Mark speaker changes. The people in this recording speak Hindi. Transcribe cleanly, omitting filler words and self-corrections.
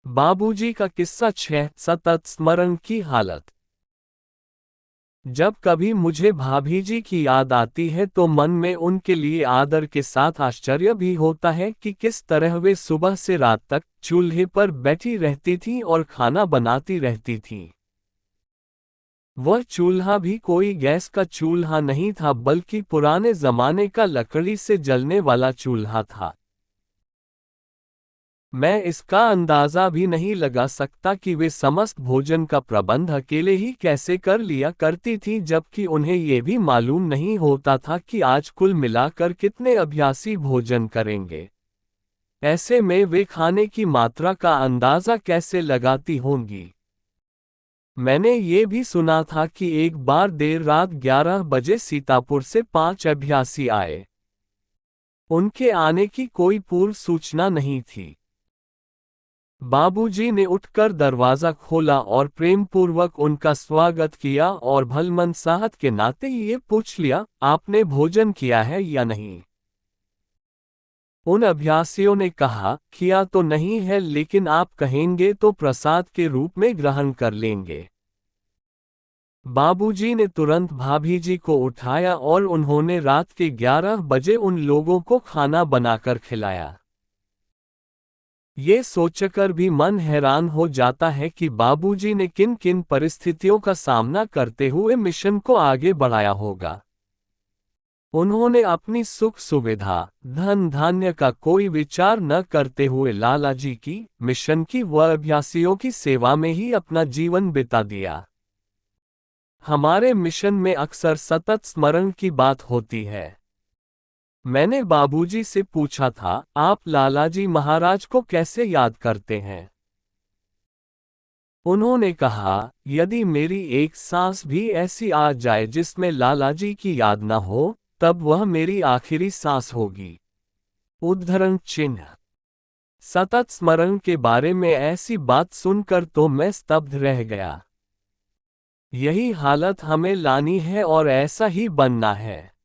Speaker 1: बाबूजी का किस्सा 6 सतत स्मरण की हालत। जब कभी मुझे भाभी जी की याद आती है तो मन में उनके लिए आदर के साथ आश्चर्य भी होता है कि किस तरह वे सुबह से रात तक चूल्हे पर बैठी रहती थीं और खाना बनाती रहती थीं। वह चूल्हा भी कोई गैस का चूल्हा नहीं था, बल्कि पुराने जमाने का लकड़ी से जलने वाला चूल्हा था। मैं इसका अंदाजा भी नहीं लगा सकता कि वे समस्त भोजन का प्रबंध अकेले ही कैसे कर लिया करती थीं, जबकि उन्हें ये भी मालूम नहीं होता था कि आज कुल मिलाकर कितने अभ्यासी भोजन करेंगे। ऐसे में वे खाने की मात्रा का अंदाजा कैसे लगाती होंगी। मैंने ये भी सुना था कि एक बार देर रात 11 बजे सीतापुर से 5 अभ्यासी आए। उनके आने की कोई पूर्व सूचना नहीं थी। बाबूजी ने उठकर दरवाजा खोला और प्रेमपूर्वक उनका स्वागत किया और भलमनसाहत के नाते ये पूछ लिया, आपने भोजन किया है या नहीं। उन अभ्यासियों ने कहा, किया तो नहीं है, लेकिन आप कहेंगे तो प्रसाद के रूप में ग्रहण कर लेंगे। बाबूजी ने तुरंत भाभी जी को उठाया और उन्होंने रात के 11 बजे उन लोगों को खाना बनाकर खिलाया। ये सोचकर भी मन हैरान हो जाता है कि बाबूजी ने किन किन परिस्थितियों का सामना करते हुए मिशन को आगे बढ़ाया होगा। उन्होंने अपनी सुख सुविधा, धन धान्य का कोई विचार न करते हुए लालाजी की, मिशन की व अभ्यासियों की सेवा में ही अपना जीवन बिता दिया। हमारे मिशन में अक्सर सतत स्मरण की बात होती है। मैंने बाबूजी से पूछा था, आप लालाजी महाराज को कैसे याद करते हैं। उन्होंने कहा, यदि मेरी एक सांस भी ऐसी आ जाए जिसमें लालाजी की याद न हो, तब वह मेरी आखिरी सांस होगी। उद्धरण चिन्ह। सतत स्मरण के बारे में ऐसी बात सुनकर तो मैं स्तब्ध रह गया। यही हालत हमें लानी है और ऐसा ही बनना है।